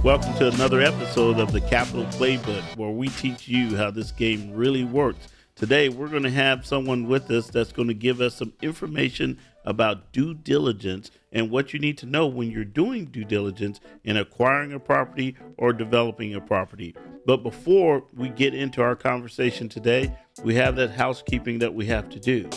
Welcome to another episode of the Capital Playbook, where we teach you how this game really works. Today, we're going to have someone with us that's going to give us some information about due diligence and what you need to know when you're doing due diligence in acquiring a property or developing a property. But before we get into our conversation today, we have that housekeeping that we have to do.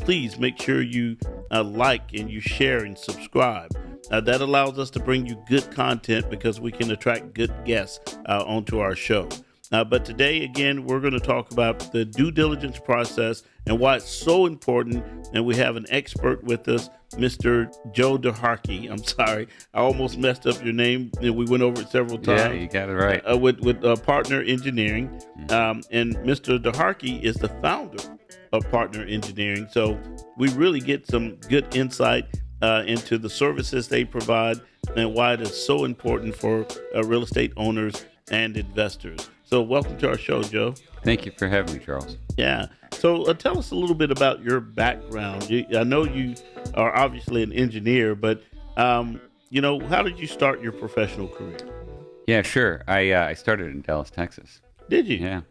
Please make sure you like and you share and subscribe. That allows us to bring you good content because we can attract good guests onto our show. But today, again, we're going to talk about the due diligence process and why it's so important. And we have an expert with us, Mr. Joe Derhake. I'm sorry, I almost messed up your name. We went over it several times. Yeah, you got it right. With Partner Engineering. And Mr. Derhake is the founder of Partner Engineering. So we really get some good insight into the services they provide and why it is so important for real estate owners and investors. So welcome to our show, Joe. Thank you for having me, Charles. Yeah. So tell us a little bit about your background. I know you are obviously an engineer, but how did you start your professional career? Yeah, sure. I started in Dallas, Texas. Did you? Yeah.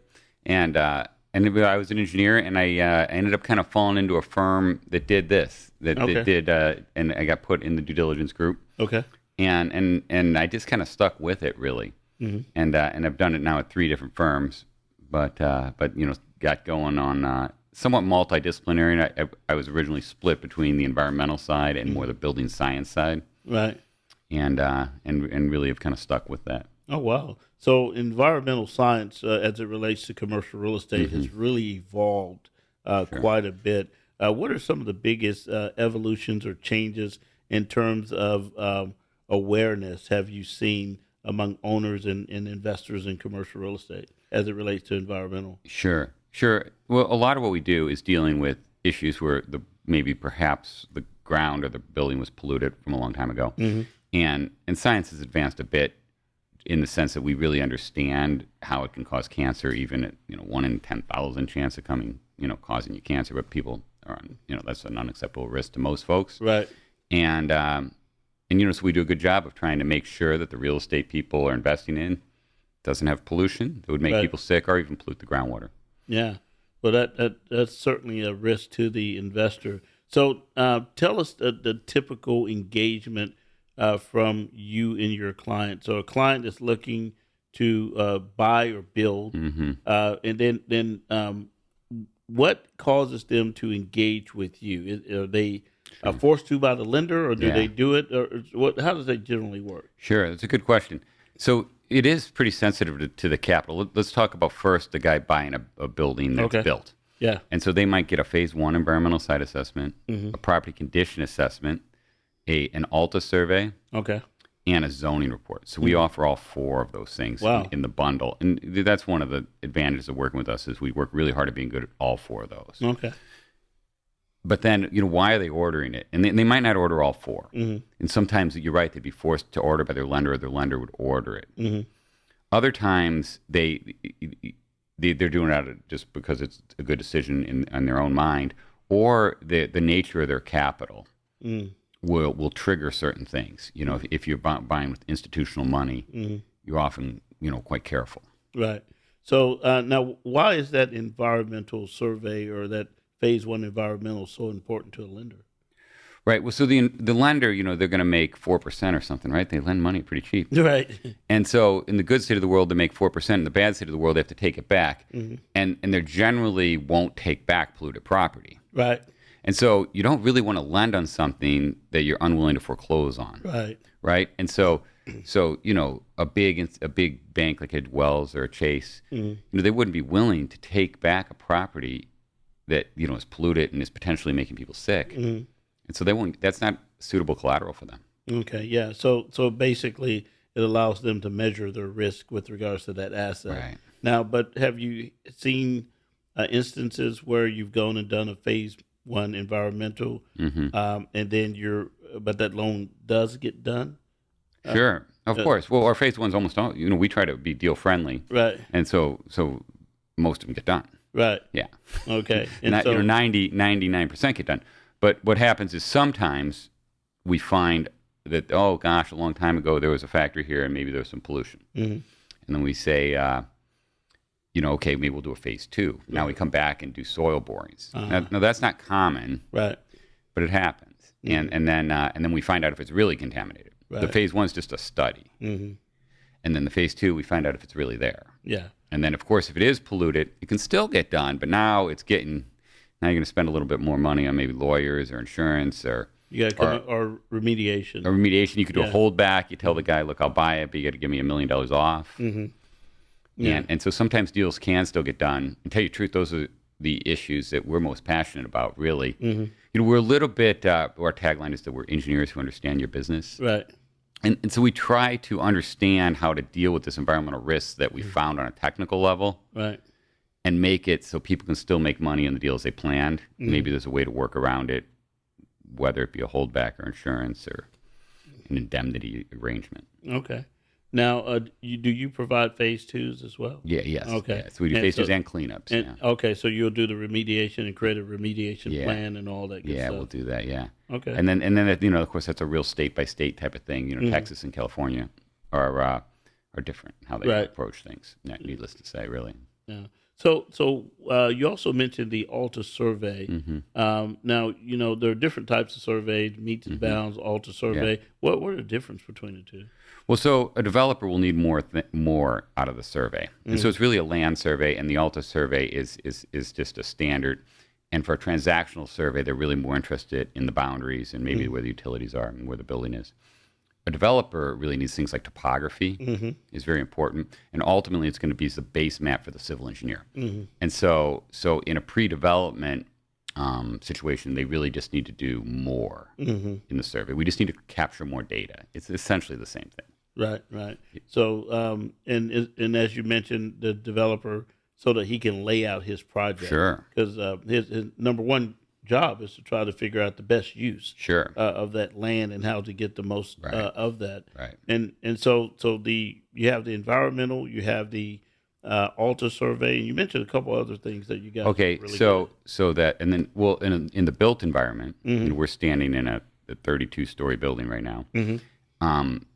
And I was an engineer, and I ended up kind of falling into a firm that did this. And I got put in the due diligence group. Okay. And I just kind of stuck with it, really. Mm-hmm. And I've done it now at 3 different firms, but got going on somewhat multidisciplinary. And I was originally split between the environmental side and more the building science side. Right. And really have kind of stuck with that. Oh, wow. So environmental science, as it relates to commercial real estate, has really evolved quite a bit. What are some of the biggest evolutions or changes in terms of awareness have you seen among owners and investors in commercial real estate as it relates to environmental? Sure. Well, a lot of what we do is dealing with issues where perhaps the ground or the building was polluted from a long time ago. Mm-hmm. And science has advanced a bit in the sense that we really understand how it can cause cancer, even at 1 in 10,000 chance of causing you cancer. But people are on, that's an unacceptable risk to most folks. Right. And so we do a good job of trying to make sure that the real estate people are investing in doesn't have pollution that would make people sick or even pollute the groundwater. Yeah. Well, that's certainly a risk to the investor. So tell us the typical engagement from you and your client. So a client is looking to buy or build, and then what causes them to engage with you? Are they forced to by the lender, or do they do it, or how does that generally work? Sure, that's a good question. So it is pretty sensitive to the capital. Let's talk about first the guy buying a building that's built. Yeah. And so they might get a phase 1 environmental site assessment, a property condition assessment, an Alta survey, and a zoning report. So we offer all 4 of those things in the bundle. And that's one of the advantages of working with us is we work really hard at being good at all 4 of those. Okay. But then, why are they ordering it? And they might not order all 4. Mm-hmm. And sometimes, you're right, they'd be forced to order by their lender, or their lender would order it. Mm-hmm. Other times, they're doing it just because it's a good decision in their own mind, or the nature of their capital will trigger certain things. If you're buying with institutional money, you're often, quite careful. Right. So now, why is that environmental survey or that phase 1 environmental so important to a lender? Right. Well, so the lender, they're going to make 4% or something, right? They lend money pretty cheap. Right. And so in the good state of the world, they make 4%. In the bad state of the world, they have to take it back. Mm-hmm. And they generally won't take back polluted property. Right. And so you don't really want to lend on something that you're unwilling to foreclose on. Right. Right. And so a big bank like a Wells or a Chase, they wouldn't be willing to take back a property that is polluted and is potentially making people sick, and so they won't. That's not suitable collateral for them. Okay, yeah. So basically, it allows them to measure their risk with regards to that asset. Right. Now, but have you seen instances where you've gone and done a phase 1 environmental, and then but that loan does get done? Sure, of course. Well, our phase 1's almost all. We try to be deal friendly, right? And so most of them get done. Right. Yeah. Okay. And 99% get done. But what happens is sometimes we find that, oh gosh, a long time ago there was a factory here and maybe there was some pollution. Mm-hmm. And then we say, okay, maybe we'll do a phase 2. Right. Now we come back and do soil borings. Now that's not common, right? But it happens. Mm-hmm. And then we find out if it's really contaminated. Right. The phase 1 is just a study. Mm-hmm. And then the phase 2, we find out if it's really there. Yeah. And then, of course, if it is polluted, it can still get done. But now you're going to spend a little bit more money on maybe lawyers or insurance or remediation. Or remediation. You could do a holdback. You tell the guy, look, I'll buy it, but you got to give me $1 million off. Mm-hmm. Yeah. And so sometimes deals can still get done. And tell you the truth, those are the issues that we're most passionate about, really. Mm-hmm. We're a little bit, our tagline is that we're engineers who understand your business. Right. And so we try to understand how to deal with this environmental risks that we found on a technical level, right, and make it so people can still make money on the deals they planned. Mm-hmm. Maybe there's a way to work around it, whether it be a holdback or insurance or an indemnity arrangement. Okay. Now, do you provide phase 2s as well? Yes. Okay. Yeah. So we do phase 2s and cleanups. Okay, so you'll do the remediation and create a remediation plan and all that good stuff. Yeah, we'll do that, yeah. Okay. And then of course, that's a real state-by-state type of thing. Mm-hmm. Texas and California are different in how they approach things, needless to say, really. Yeah. So you also mentioned the Alta survey. Mm-hmm. Now, there are different types of surveys, meets and bounds, Alta survey. Yeah. What are the difference between the two? Well, so a developer will need more out of the survey. And so it's really a land survey, and the Alta survey is just a standard. And for a transactional survey, they're really more interested in the boundaries and maybe where the utilities are and where the building is. A developer really needs things like topography is very important, and ultimately it's going to be the base map for the civil engineer. Mm-hmm. And so in a pre-development situation, they really just need to do more in the survey. We just need to capture more data. It's essentially the same thing. Right. So and as you mentioned, the developer, so that he can lay out his project. Sure. Because his number one job is to try to figure out the best use of that land and how to get the most of that. Right. And so you have the environmental, you have the Alta survey, and you mentioned a couple other things that you got. Okay, really so that, and then in the built environment, and we're standing in a 32-story building right now. Mm-hmm.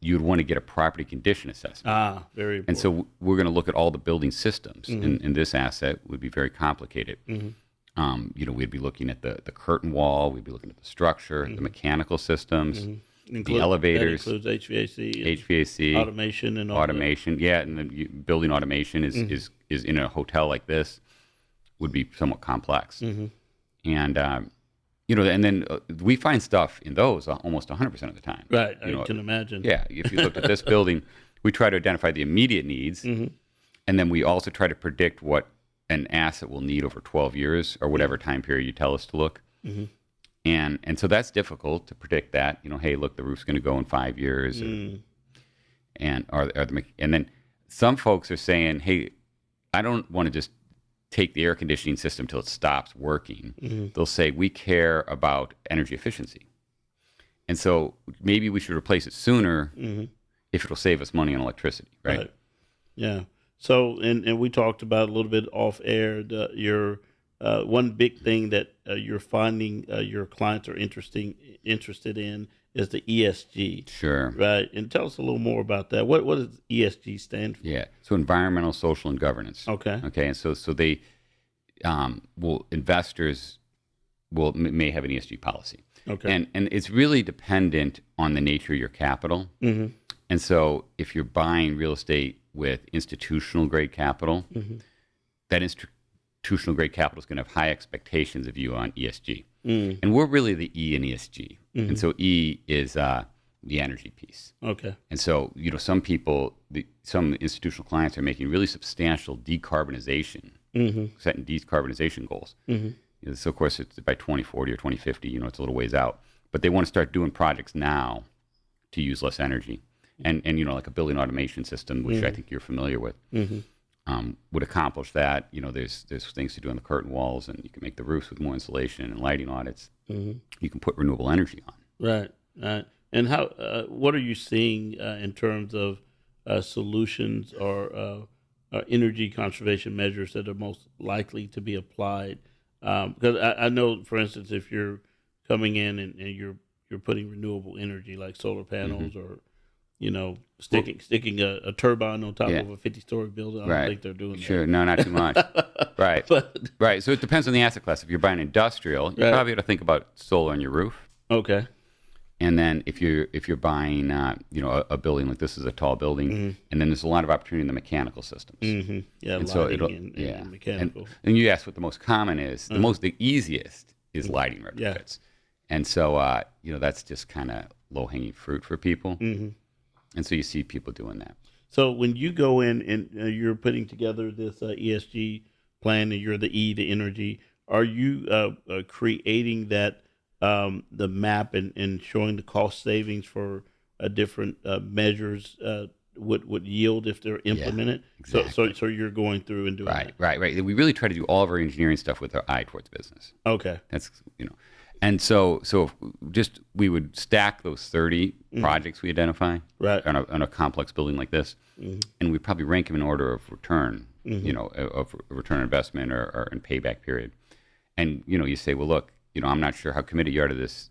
You'd want to get a property condition assessment. Very important. And so we're going to look at all the building systems, and this asset would be very complicated. Mm-hmm. We'd be looking at the curtain wall, we'd be looking at the structure, the mechanical systems, the elevators. That includes HVAC, automation, and all automation. Yeah, and then building automation is in a hotel like this would be somewhat complex. Mm-hmm. And and then we find stuff in those almost 100% of the time. Right, I can imagine. Yeah, if you look at this building, we try to identify the immediate needs, and then we also try to predict what an asset will need over 12 years or whatever time period you tell us to look. Mm-hmm. And so that's difficult to predict that. Hey, look, the roof's going to go in 5 years. And then some folks are saying, hey, I don't want to just take the air conditioning system till it stops working. Mm-hmm. They'll say, we care about energy efficiency. And so maybe we should replace it sooner if it'll save us money on electricity, right? Yeah. So, and we talked about a little bit off air, your one big thing that you're finding your clients are interested in is the ESG. Sure. Right. And tell us a little more about that. What does ESG stand for? Yeah. So environmental, social, and governance. Okay. And so they investors may have an ESG policy. Okay. And it's really dependent on the nature of your capital. Mm-hmm. And so if you're buying real estate with institutional grade capital, that institutional grade capital is going to have high expectations of you on ESG. And we're really the E in ESG. And so E is the energy piece. Okay. And so, some people, some institutional clients are making really substantial decarbonization, setting decarbonization goals. So, of course, it's by 2040 or 2050, it's a little ways out. But they want to start doing projects now to use less energy. And like a building automation system, which I think you're familiar with, would accomplish that. There's things to do on the curtain walls, and you can make the roofs with more insulation and lighting audits. You can put renewable energy on. Right. And how? What are you seeing in terms of solutions or energy conservation measures that are most likely to be applied? Because I know, for instance, if you're coming in and you're you're putting renewable energy like solar panels or sticking a turbine on top of a 50-story building. I don't think they're doing that. Sure, no, not too much. Right, right. So it depends on the asset class. If you're buying industrial, you probably ought to think about solar on your roof. Okay. And then if you're buying, a building like this is a tall building, and then there's a lot of opportunity in the mechanical systems. Yeah, and lighting and mechanical. And you asked what the most common is. The easiest is lighting retrofits. And so that's just kind of low hanging fruit for people. And so you see people doing that. So when you go in and you're putting together this ESG plan, and you're the E, the energy, are you creating that the map and showing the cost savings for different measures would yield if they're implemented? Yeah, exactly. So you're going through and doing that. Right. We really try to do all of our engineering stuff with our eye towards business. Okay. That's And so we would stack those 30 projects we identify on a complex building like this, and we probably rank them in order of return, of return on investment or in payback period. And you say, well, look, I'm not sure how committed you are to this,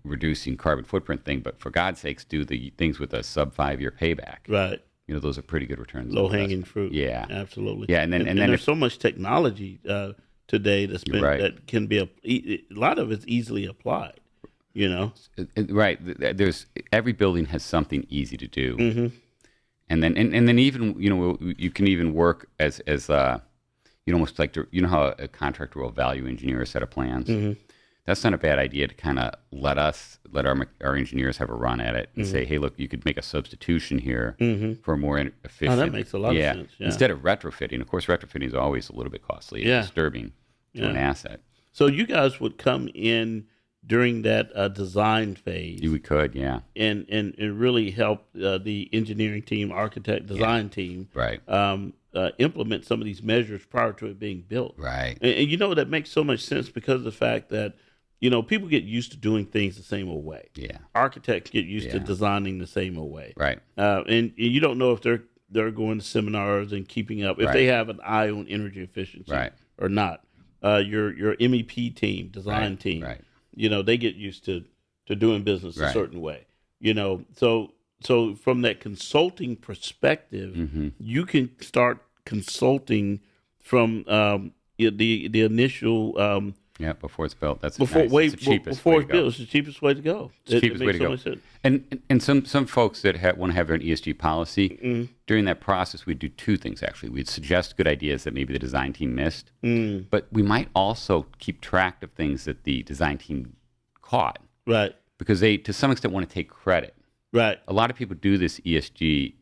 reducing carbon footprint thing, but for God's sakes, do the things with a sub 5-year payback. Right. Those are pretty good returns. Low hanging fruit. Yeah. Absolutely. Yeah, and then there's so much technology today that's been that can be a lot of it's easily applied. Right. There's every building has something easy to do, and then even you can even work as almost like how a contractor will value engineer a set of plans. That's not a bad idea to kind of let our engineers have a run at it and say, hey, look, you could make a substitution here for a more efficient. Oh, that makes a lot of sense. Yeah. Instead of retrofitting. Of course, retrofitting is always a little bit costly and disturbing to an asset. So you guys would come in during that design phase. We could, yeah. And really help the engineering team, architect, design team, right. Implement some of these measures prior to it being built. Right. And that makes so much sense because of the fact that people get used to doing things the same old way. Yeah. Architects get used to designing the same old way. Right. And you don't know if they're going to seminars and keeping up, if they have an eye on energy efficiency or not. Your MEP team, design team, right. They get used to doing business a certain way. So from that consulting perspective, you can start consulting from the initial. Before it's built. That's before it's the cheapest before way it's built. It's the cheapest way to go. It's the cheapest way to go. And some folks that want to have an ESG policy, during that process, we'd do two things, actually. We'd suggest good ideas that maybe the design team missed, but we might also keep track of things that the design team caught. Right. Because they, to some extent, want to take credit. Right. A lot of people do this ESG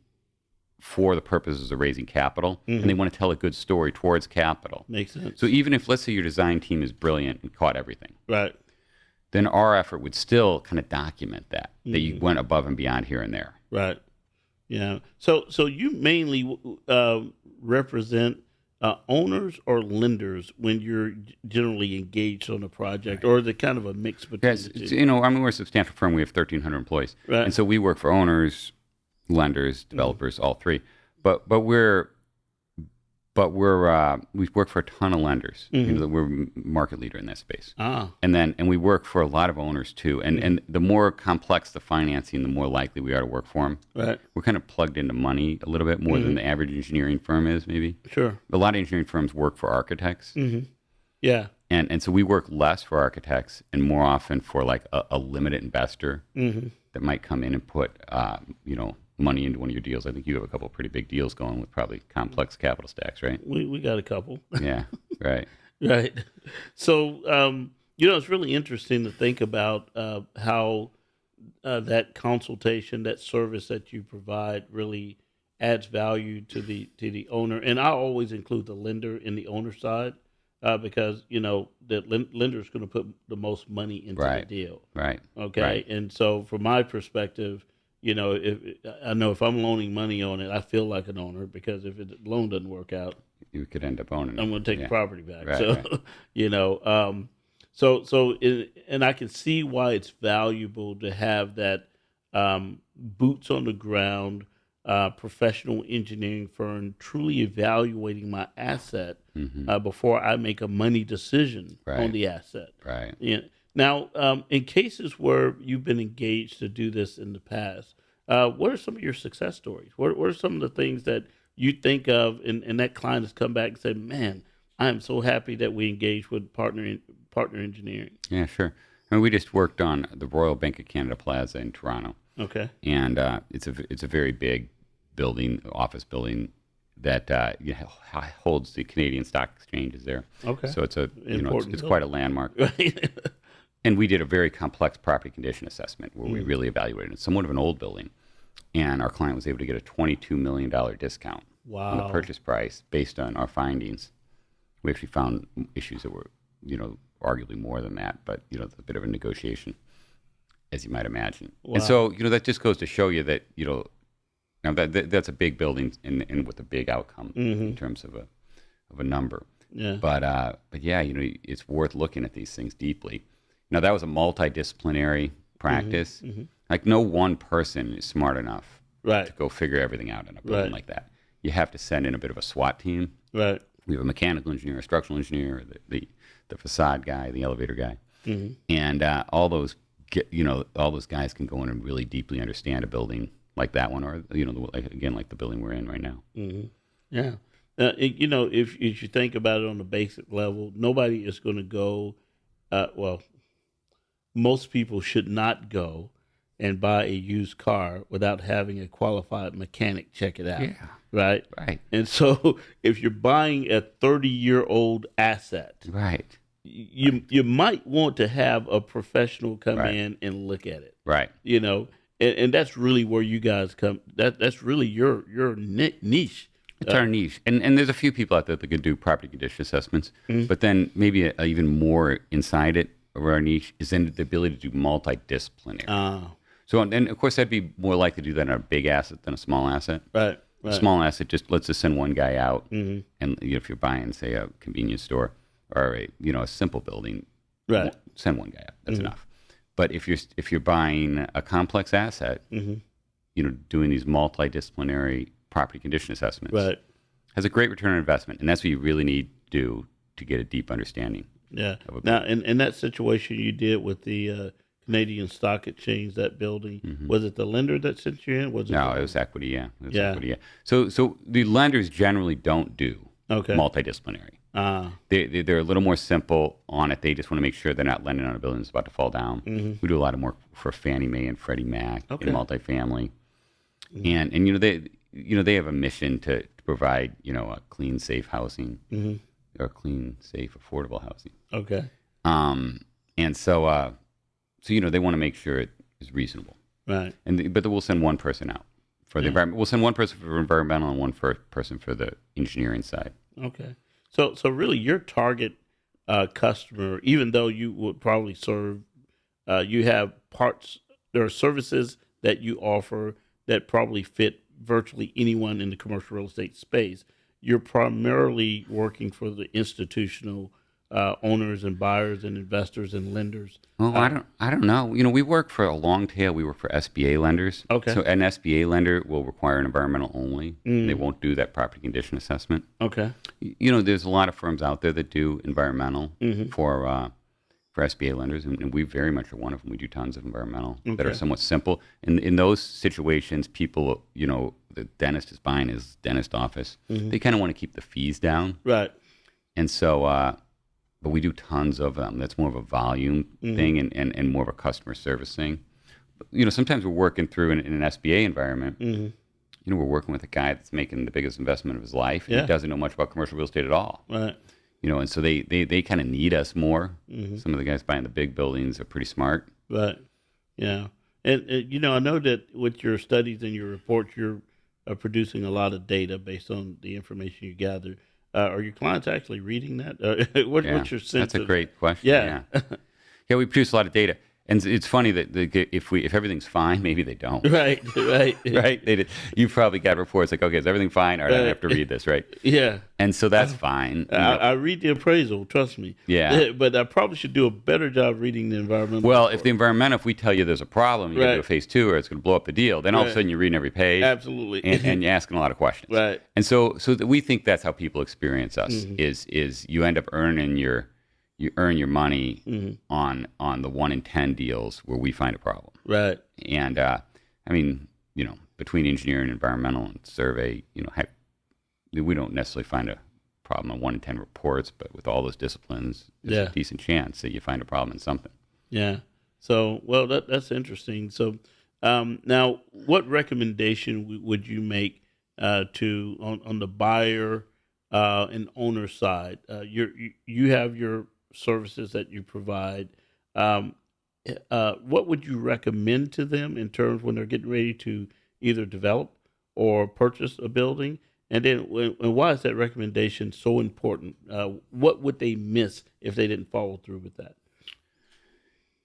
for the purposes of raising capital, and they want to tell a good story towards capital. Makes sense. So even if, let's say, your design team is brilliant and caught everything, right, then our effort would still kind of document that you went above and beyond here and there. Right. Yeah. So you mainly represent owners or lenders when you're generally engaged on a project, or is it kind of a mix between the two? We're a substantial firm. We have 1,300 employees, and so we work for owners, lenders, developers, all three. But we work for a ton of lenders. We're market leader in that space. And we work for a lot of owners too. And the more complex the financing, the more likely we are to work for them. Right. We're kind of plugged into money a little bit more than the average engineering firm is, maybe. Sure. A lot of engineering firms work for architects. Yeah. And so we work less for architects and more often for like a limited investor that might come in and put money into one of your deals. I think you have a couple of pretty big deals going with probably complex capital stacks, right? We got a couple. Yeah, right. Right. So, it's really interesting to think about how that consultation, that service that you provide really adds value to the owner. And I always include the lender in the owner side because, the lender is going to put the most money into the deal. Right. Okay. Right. And so from my perspective, if I'm loaning money on it, I feel like an owner because if the loan doesn't work out, you could end up owning it. I'm going to take the property back. Right, So, and I can see why it's valuable to have that boots on the ground, professional engineering firm truly evaluating my asset before I make a money decision on the asset. Right. Yeah. Now, in cases where you've been engaged to do this in the past, what are some of your success stories? What are some of the things that you think of, and that client has come back and said, "Man, I am so happy that we engaged with partner engineering." Yeah, sure. I mean, we just worked on the Royal Bank of Canada Plaza in Toronto. Okay. And it's a very big building, office building that holds the Canadian Stock Exchanges there. Okay. So it's Important quite a landmark. And we did a very complex property condition assessment where we really evaluated it. It's somewhat of an old building, and our client was able to get a $22 million discount on the purchase price based on our findings. We actually found issues that were, arguably more than that, but it's a bit of a negotiation, as you might imagine. Wow. And so that just goes to show you that now that's a big building and with a big outcome in terms of a number. Yeah. But yeah, it's worth looking at these things deeply. Now, that was a multidisciplinary practice. Mm-hmm. Like, no one person is smart enough to go figure everything out in a building like that. You have to send in a bit of a SWAT team. Right. We have a mechanical engineer, a structural engineer, the facade guy, the elevator guy, and all those guys can go in and really deeply understand a building like that one, or like the building we're in right now. Mm-hmm. Yeah. If you think about it on the basic level, nobody is going to go. Most people should not go and buy a used car without having a qualified mechanic check it out. Yeah. Right? Right. And so if you're buying a 30-year-old asset, right, you might want to have a professional come in and look at it. Right. And that's really where you guys come. That's really your niche. It's our niche. And there's a few people out there that can do property condition assessments, but then maybe even more inside it, of our niche, is then the ability to do multidisciplinary. So, and of course, I'd be more likely to do that on a big asset than a small asset. Right. A small asset, let's just send one guy out, and if you're buying, say, a convenience store or a simple building, send one guy out. That's enough. But if you're buying a complex asset, doing these multidisciplinary property condition assessments has a great return on investment, and that's what you really need to do to get a deep understanding. Yeah. Now, in that situation you did with the Canadian Stock Exchange, that building, was it the lender that sent you in? It was equity, yeah. Equity, yeah. So the lenders generally don't do multidisciplinary. They're a little more simple on it. They just want to make sure they're not lending on a building that's about to fall down. We do a lot of work for Fannie Mae and Freddie Mac in multifamily, and they have a mission to provide a clean, safe housing, or clean, safe, affordable housing. Okay. And so they want to make sure it is reasonable. Right. But we'll send one person out for the environment. We'll send one person for environmental and one person for the engineering side. Okay. So really your target customer, even though you would probably serve, you have there are services that you offer that probably fit virtually anyone in the commercial real estate space. You're primarily working for the institutional owners and buyers and investors and lenders. Well, I don't know. We work for a long tail. We work for SBA lenders. Okay. So an SBA lender will require an environmental only. They won't do that property condition assessment. Okay. There's a lot of firms out there that do environmental for SBA lenders, and we very much are one of them. We do tons of environmental that are somewhat simple. In those situations, people, the dentist is buying his dentist office. They kind of want to keep the fees down. Right. And so, but we do tons of them. That's more of a volume thing and more of a customer service thing. But, sometimes we're working through in an SBA environment. We're working with a guy that's making the biggest investment of his life, and he doesn't know much about commercial real estate at all. Right. And so they kind of need us more. Some of the guys buying the big buildings are pretty smart. Right. Yeah. And I know that with your studies and your reports, you're producing a lot of data based on the information you gather. Are your clients actually reading that? What's your sense? That's a great question. Yeah. Yeah, we produce a lot of data. And it's funny that if everything's fine, maybe they don't. Right. Right. You probably got reports like, okay, is everything fine? All right, I have to read this, right? Yeah. And so that's fine. I read the appraisal, trust me. Yeah. But I probably should do a better job reading the environmental. Well, if we tell you there's a problem, you got to go phase 2 or it's going to blow up the deal, then all of a sudden you're reading every page. Absolutely. And you're asking a lot of questions. Right. And so we think that's how people experience us is you end up earning your you earn your money on the 1 in 10 deals where we find a problem. Right. And I mean, between engineering, environmental, and survey, we don't necessarily find a problem on 1 in 10 reports, but with all those disciplines, there's a decent chance that you find a problem in something. Yeah. So, well, that's interesting. So, now, what recommendation would you make on the buyer and owner side? You have your services that you provide. What would you recommend to them in terms when they're getting ready to either develop or purchase a building? And then, and why is that recommendation so important? What would they miss if they didn't follow through with that?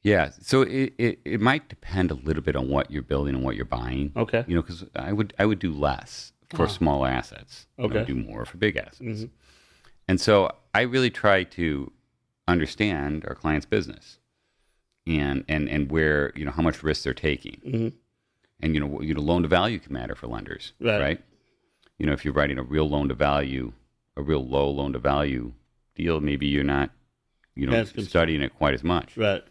Yeah, so it might depend a little bit on what you're building and what you're buying. Okay. Because I would do less for small assets. Okay. I would do more for big assets. And so I really try to understand our client's business and where, how much risk they're taking. And, loan to value can matter for lenders, right? If you're writing a real loan to value, a real low loan to value deal, maybe you're not, studying it quite as much. Right.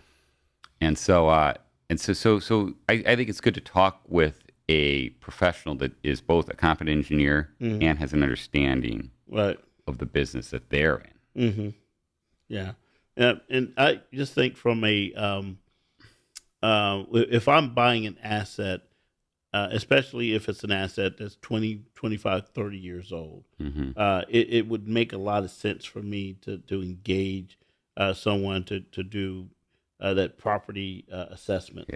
And so I think it's good to talk with a professional that is both a competent engineer and has an understanding of the business that they're in. Yeah. And I just think from if I'm buying an asset, especially if it's an asset that's 20, 25, 30 years old, it would make a lot of sense for me to engage someone to do that property assessment,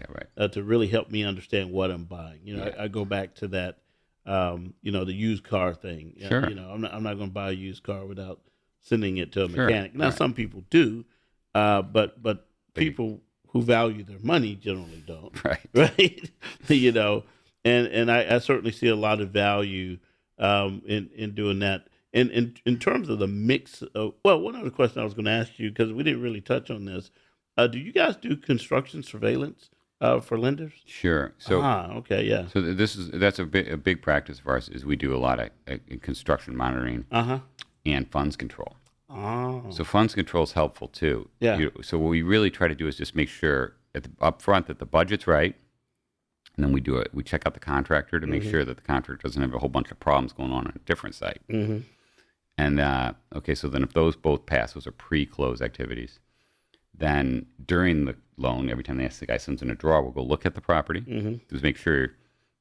to really help me understand what I'm buying. I go back to that, the used car thing. Sure. I'm not going to buy a used car without sending it to a mechanic. Now, some people do, but people who value their money generally don't. Right. And I certainly see a lot of value in doing that. And in terms of the mix of, one other question I was going to ask you, because we didn't really touch on this. Do you guys do construction surveillance for lenders? Sure. So, okay, yeah. So that's a big practice of ours. Is we do a lot of construction monitoring and funds control. So funds control is helpful too. Yeah. So what we really try to do is just make sure up front that the budget's right, and then we check out the contractor to make sure that the contractor doesn't have a whole bunch of problems going on a different site. And so then if those both pass, those are pre-close activities. Then during the loan, every time the guy sends in a draw, we'll go look at the property, just make sure.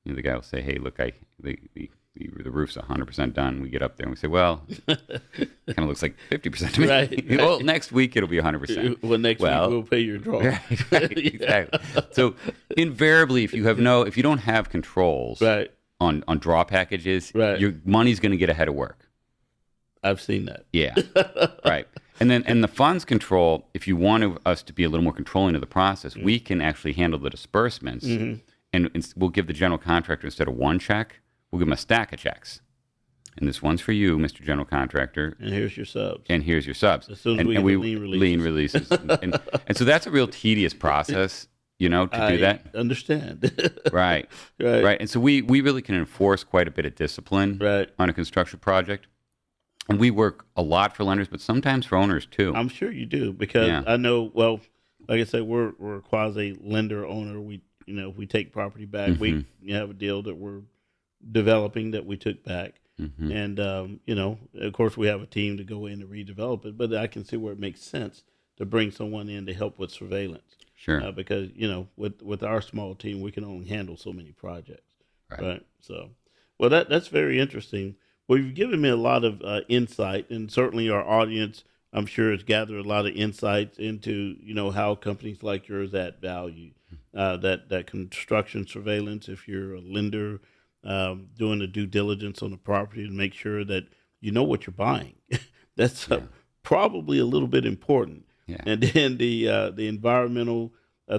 The guy will say, "Hey, look, the roof's 100% done." We get up there and we say, "Well, it kind of looks like 50% to me." Right. Well, next week it'll be 100%. Well, next week we'll pay your draw. Right, exactly. So invariably, if you don't have controls on draw packages, your money's going to get ahead of work. I've seen that. Yeah, right. And then the funds control, if you want us to be a little more controlling of the process, we can actually handle the disbursements, and we'll give the general contractor, instead of one check, we'll give him a stack of checks. And this one's for you, Mr. General Contractor. And here's your subs. As soon as we lien releases. and so that's a real tedious process, to do that. Understand. Right. And so we really can enforce quite a bit of discipline on a construction project. And we work a lot for lenders, but sometimes for owners too. I'm sure you do, because I know, well, like I said, we're a quasi lender owner. We, if we take property back, we have a deal that we're developing that we took back. And, of course we have a team to go in and redevelop it, but I can see where it makes sense to bring someone in to help with surveillance. Sure. Because, with our small team, we can only handle so many projects. Right. So, well, that's very interesting. Well, you've given me a lot of insight, and certainly our audience, I'm sure, has gathered a lot of insights into, how companies like yours add value. That construction surveillance, if you're a lender, doing the due diligence on the property to make sure that you know what you're buying. That's probably a little bit important. Yeah. And then the environmental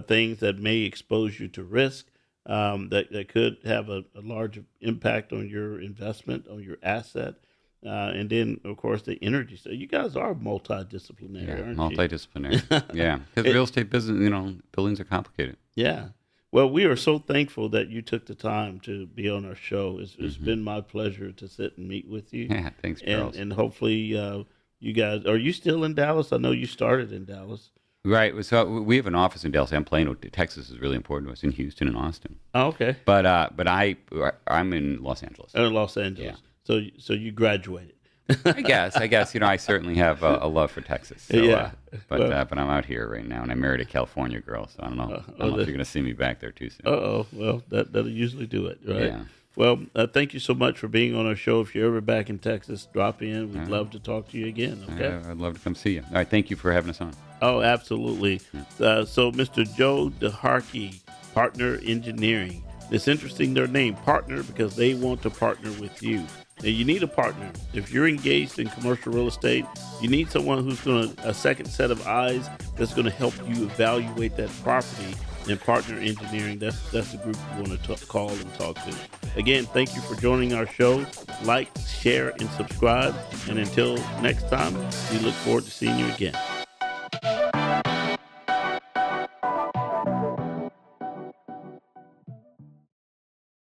things that may expose you to risk. That could have a large impact on your investment, on your asset, and then, of course, the energy. So you guys are multidisciplinary, aren't you? Multidisciplinary, yeah. Because real estate business, buildings are complicated. Yeah. Well, we are so thankful that you took the time to be on our show. It's been my pleasure to sit and meet with you. Yeah, thanks, Charles. And hopefully you guys, are you still in Dallas? I know you started in Dallas. Right. So we have an office in Dallas and Plano. Texas is really important to us, in Houston and Austin. Oh, okay. But I'm in Los Angeles. Oh, in Los Angeles. Yeah. So you graduated. I guess. I certainly have a love for Texas. So, yeah. But I'm out here right now, and I married a California girl, so I don't know. I don't know if you're going to see me back there too soon. Well, that'll usually do it, right? Yeah. Well, thank you so much for being on our show. If you're ever back in Texas, drop in. We'd love to talk to you again. Okay. I'd love to come see you. All right. Thank you for having us on. Oh, absolutely. So, Mr. Joe Derhake, Partner Engineering. It's interesting their name, Partner, because they want to partner with you. Now, you need a partner. If you're engaged in commercial real estate, you need someone who's a second set of eyes that's going to help you evaluate that property. And Partner Engineering, that's the group you want to call and talk to. Again, thank you for joining our show. Like, share, and subscribe. And until next time, we look forward to seeing you again.